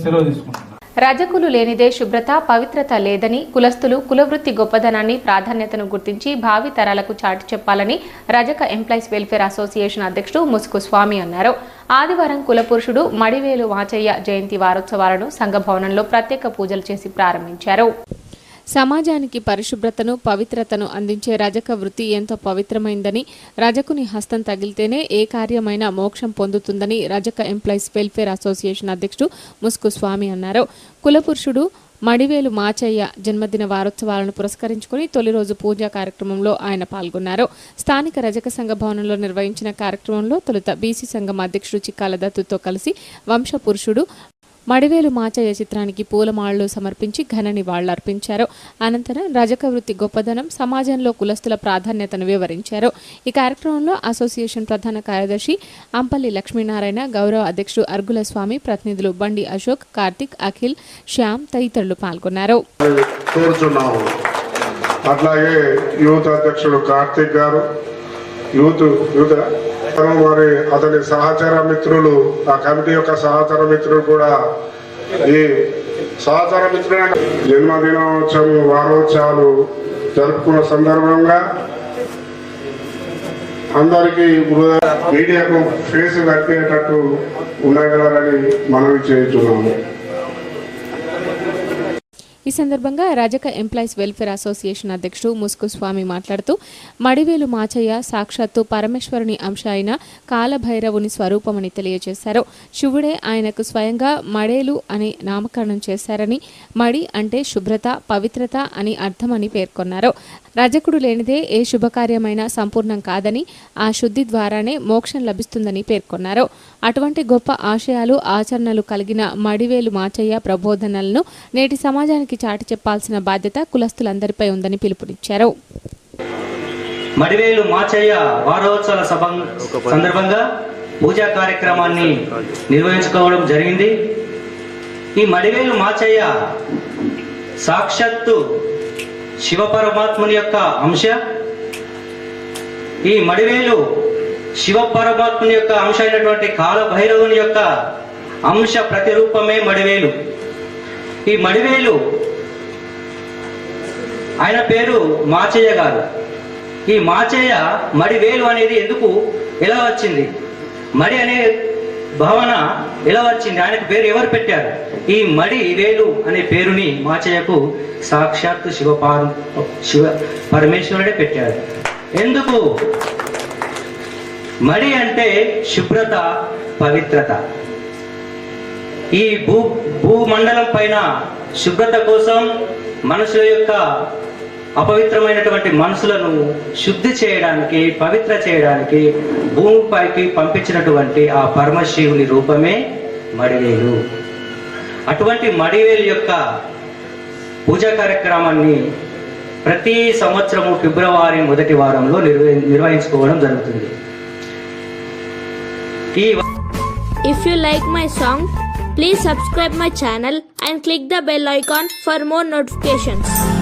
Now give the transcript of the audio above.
సెలవు తీసుకుంటున్నాను. రజకులు లేనిదే శుభ్రత పవిత్రత లేదని, కులస్తులు కులవృత్తి గొప్పదనాన్ని ప్రాధాన్యతను గుర్తించి భావి తరాలకు చాటి చెప్పాలని రజక ఎంప్లాయీస్ వెల్ఫేర్ అసోసియేషన్ అధ్యక్షుడు ముసుకు స్వామి అన్నారు. ఆదివారం కులపురుషుడు మడివేలు వాచయ్య జయంతి వారోత్సవాలను సంఘ భవనంలో ప్రత్యేక పూజలు చేసి ప్రారంభించారు. సమాజానికి పరిశుభ్రతను పవిత్రతను అందించే రజక వృత్తి ఎంతో పవిత్రమైందని, రజకుని హస్తం తగిలితేనే ఏ కార్యమైనా మోక్షం పొందుతుందని రజక ఎంప్లాయీస్ వెల్ఫేర్ అసోసియేషన్ అధ్యక్షుడు ముసుకు స్వామి అన్నారు. కులపురుషుడు మడివేలు మాచయ్య జన్మదిన వారోత్సవాలను పురస్కరించుకుని తొలి రోజు పూజా కార్యక్రమంలో ఆయన పాల్గొన్నారు. స్థానిక రజక సంఘ భవనంలో నిర్వహించిన కార్యక్రమంలో తొలుత బీసీ సంఘం అధ్యక్షుడు చిక్కాల దత్తుతో కలిసి వంశపురుషుడు మడివేలు మాచయ్య చిత్రానికి పూలమాలలు సమర్పించి ఘన నివాళులర్పించారు. అనంతరం రజక వృత్తి గొప్పదనం, సమాజంలో కులస్తుల ప్రాధాన్యతను వివరించారు. ఈ కార్యక్రమంలో అసోసియేషన్ ప్రధాన కార్యదర్శి అంపల్లి లక్ష్మీనారాయణ, గౌరవ అధ్యక్షుడు అర్గుల స్వామి, ప్రతినిధులు బండి అశోక్, కార్తిక్, అఖిల్, శ్యామ్ తదితరులు పాల్గొన్నారు. అట్లాగే యూత్ అధ్యక్షుడు కార్తిక్ గారు, యూత్ మరి అతని సహచర మిత్రులు, ఆ కమిటీ యొక్క సహచర మిత్రులు కూడా ఈ సహచర మిత్రుల జన్మదినోత్సవం వారోత్సవాలు జరుపుకున్న సందర్భంగా అందరికీ మీడియాకు ఫేస్ కట్టేటట్టు ఉండగలరని మనవి చేస్తున్నాము. ఈ సందర్భంగా రజక ఎంప్లాయీస్ వెల్ఫేర్ అసోసియేషన్ అధ్యక్షుడు ముసుకు స్వామి మాట్లాడుతూ మడివేలు మాచయ్య సాక్షాత్తు పరమేశ్వరుని అంశ అయిన కాలభైరవుని స్వరూపమని తెలియజేశారు. శివుడే ఆయనకు స్వయంగా మడేలు అని నామకరణం చేశారని, మడి అంటే శుభ్రత పవిత్రత అని అర్థమని పేర్కొన్నారు. రజకుడు లేనిదే ఏ శుభకార్యమైనా సంపూర్ణం కాదని, ఆ శుద్ధి ద్వారానే మోక్షం లభిస్తుందని పేర్కొన్నారు. అటువంటి గొప్ప ఆశయాలు ఆచరణలు కలిగిన మడివేలు మాచయ్య ప్రబోధనలను నేటి సమాజానికి చాటి చెప్పాల్సిన బాధ్యత కులస్తులందరిపై ఉందని పిలుపునిచ్చారు. మడివేలు మాచయ్య వారోత్సవాల సందర్భంగా పూజా కార్యక్రమాన్ని నిర్వహించుకోవడం జరిగింది. ఈ మడివేలు మాచయ్య సాక్షాత్తు శివ పరమాత్ముని యొక్క అంశ. ఈ మడివేలు శివ పరమాత్ముని యొక్క అంశ అయినటువంటి కాలభైరవుని యొక్క అంశ ప్రతిరూపమే మడివేలు. ఈ మడివేలు ఆయన పేరు మాచయ్య గారు. ఈ మాచయ్య మడివేలు అనేది ఎందుకు ఎలా వచ్చింది, మడి అనే భావన ఎలా వచ్చింది, ఆయనకు పేరు ఎవరు పెట్టారు? ఈ మడి వేలు అనే పేరుని మాచయ్యకు సాక్షాత్తు శివ పరమేశ్వరుడే పెట్టాడు. ఎందుకు? మడి అంటే శుభ్రత పవిత్రత. ఈ భూమండలం పైన శుభ్రత కోసం మనుషుల యొక్క అపవిత్రమైనటువంటి మనసులను శుద్ధి చేయడానికి, పవిత్ర చేయడానికి భూమిపైకి పంపించినటువంటి ఆ పరమశివుని రూపమే మడివేలు. అటువంటి మడివేలు యొక్క పూజా కార్యక్రమాన్ని ప్రతి సంవత్సరము ఫిబ్రవరి మొదటి వారంలో నిర్వహించుకోవడం జరుగుతుంది. If you like my song, please subscribe my channel and click the bell icon for more notifications.